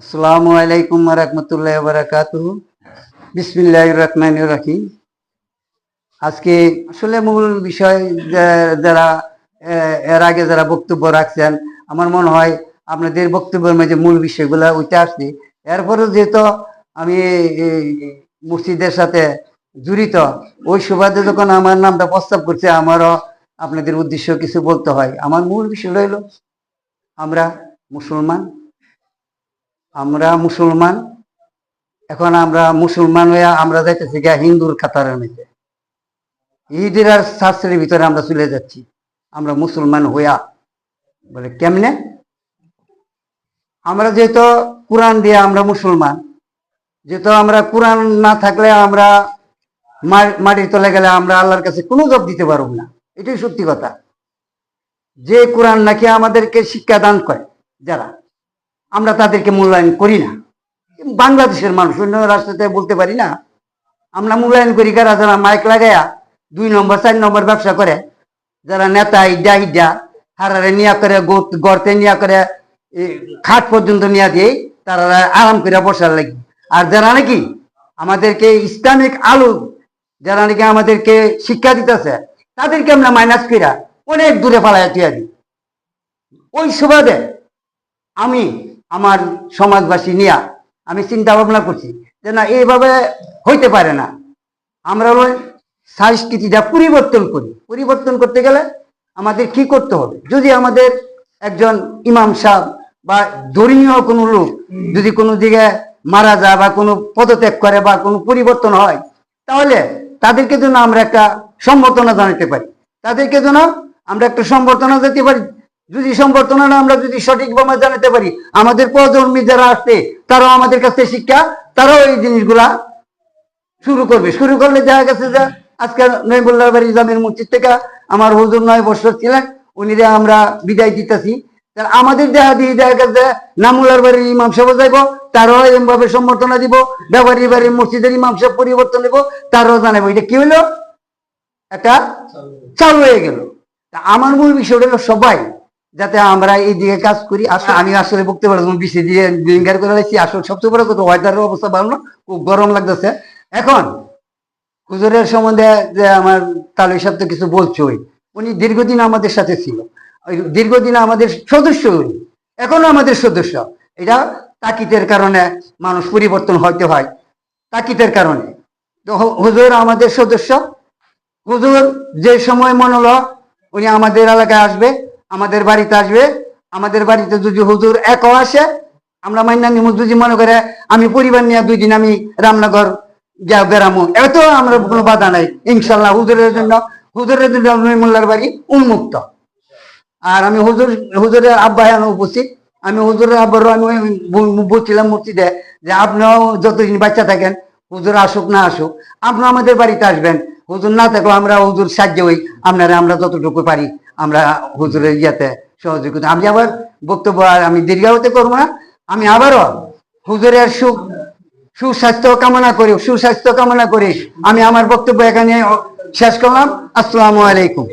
আসসালামু আলাইকুম ওয়া রাহমাতুল্লাহি ওয়া বারাকাতুহু। বিসমিল্লাহির রহমানির রহিম। আজকে আসলে মূল বিষয় যারা এর আগে যারা বক্তব্য রাখছেন, আমার মনে হয় আপনাদের বক্তব্যের মাঝে মূল বিষয়গুলো উঠে আসছে। এরপরেও যেহেতু আমি এই মসজিদের সাথে জড়িত, ওই সুবাদে যখন আমার নামটা প্রস্তাব করছে, আমারও আপনাদের উদ্দেশ্য কিছু বলতে হয়। আমার মূল বিষয় হইল আমরা মুসলমান আমরা মুসলমান এখন আমরা মুসলমান হইয়া আমরা যাইতেছি গিয়া হিন্দুর কাতারের মধ্যে, ঈদের আর শাস্ত্রের ভিতরে আমরা চলে যাচ্ছি। আমরা মুসলমান হইয়া বলে কেমনে? আমরা যেহেতু কোরআন দিয়ে আমরা মুসলমান, যেহেতু আমরা কোরআন না থাকলে আমরা মাটির তলে গেলে আমরা আল্লাহর কাছে কোনো জব দিতে পারব না। এটাই সত্যি কথা। যে কোরআন নাকি আমাদেরকে শিক্ষা দান করে যারা, আমরা তাদেরকে মূল্যায়ন করি না। বাংলাদেশের মানুষ, অন্য রাষ্ট্রতে বলতে পারি না। আমরা মূল্যায়ন করি কারা? যারা মাইক লাগাইয়া 2 নম্বর 4 নম্বর ব্যবসা করে, যারা নেতা ইডা ইডা হারারে নিয়া করে, গর্তে নিয়া করে, খাট পর্যন্ত নিয়ে দিয়ে তারা আরাম করে বসার লাগি। আর যারা নাকি আমাদেরকে ইসলামিক আলো, যারা নাকি আমাদেরকে শিক্ষা দিতেছে, তাদেরকে আমরা মাইনাস কইরা অনেক দূরে পালাইয়া তুইয়া দিই। ওই সুবাদে আমি আমার সমাজবাসী নিয়া আমি চিন্তা ভাবনা করছি যে না, এইভাবে হইতে পারে না। আমরা হলো সংস্কৃতিটা পরিবর্তন করি। পরিবর্তন করতে গেলে আমাদের কি করতে হবে? যদি আমাদের একজন ইমাম সাহেব বা ধর্মীয় কোনো লোক যদি কোনো দিকে মারা যায় বা কোনো পদত্যাগ করে বা কোনো পরিবর্তন হয়, তাহলে তাদেরকে যেন আমরা একটা সম্বর্ধনা জানাতে পারি, তাদেরকে যেন আমরা একটা সম্বর্ধনা দিতে পারি। যদি সম্বর্ধনাটা আমরা যদি সঠিকভাবে জানাতে পারি, আমাদের প্রজন্মী যারা আসছে তারাও আমাদের কাছে শিক্ষা, তারাও এই জিনিসগুলা শুরু করবে। শুরু করলে দেখা গেছে যে আজকে নইবুল্লাহ বাড়ি জামের মসজিদ থেকে আমার হুজুর 9 বছর ছিলেন, উনিরে আমরা বিদায় দিতেছি। আমাদের দেখা দিয়ে দেখা গেছে নামুল্লার বাড়ির ইমাম সাহেব যাইব, তারাও এমভাবে সম্বর্ধনা দিব। ব্যাপারী বাড়ির মসজিদের ইমাম সাহেব পরিবর্তন দেব, তারাও জানাবো। এটা কি হইলো? একটা চালু হয়ে গেল। আমার মূল বিষয়টা হলো সবাই যাতে আমরা এই দিকে কাজ করি। আমি আসলে বক্তব্য বেশি দিয়ে বিঙ্গার করে রাখছি। আসলে সবচেয়ে বড় কথা, ওয়েদারের অবস্থা ভালো না, খুব গরম লাগতেছে। এখন হুজুরের সম্বন্ধে যে আমার তালুই সাহেব তো কিছু বলছে, উনি দীর্ঘদিন আমাদের সাথে ছিল, দীর্ঘদিন আমাদের সদস্য, উনি এখনো আমাদের সদস্য। এটা তাকিদের কারণে মানুষ পরিবর্তন হইতে হয়, তাকিদের কারণে। তো হুজুর আমাদের সদস্য। হুজুর যে সময় মনে হলো উনি আমাদের এলাকায় আসবে, আমাদের বাড়িতে আসবে। আমাদের বাড়িতে যদি হুজুর একও আসে, আমরা মাইনা নিমু। যদি মনে করে আমি পরিবার নিয়ে 2 দিন আমি রামনগর যা বেড়ামো, এত আমরা কোনো বাধা নাই ইনশাল্লাহ। হুজুরের জন্য মোল্লার বাড়ি উন্মুক্ত। আর আমি হুজুরের আব্বা উপস্থিত। আমি হুজুরের আব্বারও আমি বলছিলাম মসজিদে যে আপনিও যতদিন বাচ্চা থাকেন, হুজুর আসুক না আসুক, আপনি আমাদের বাড়িতে আসবেন। হুজুর না থাকলেও আমরা হুজুর সাহায্য হই, আপনারা আমরা যতটুকু পারি আমরা হুজুরের ইয়াতে সহযোগিতা। আমি আবার বক্তব্য আমি দীর্ঘায়িত করবো না। আমি আবারও হুজুরের সুস্বাস্থ্য কামনা করি আমি আমার বক্তব্য এখানে শেষ করলাম। আসসালামু আলাইকুম।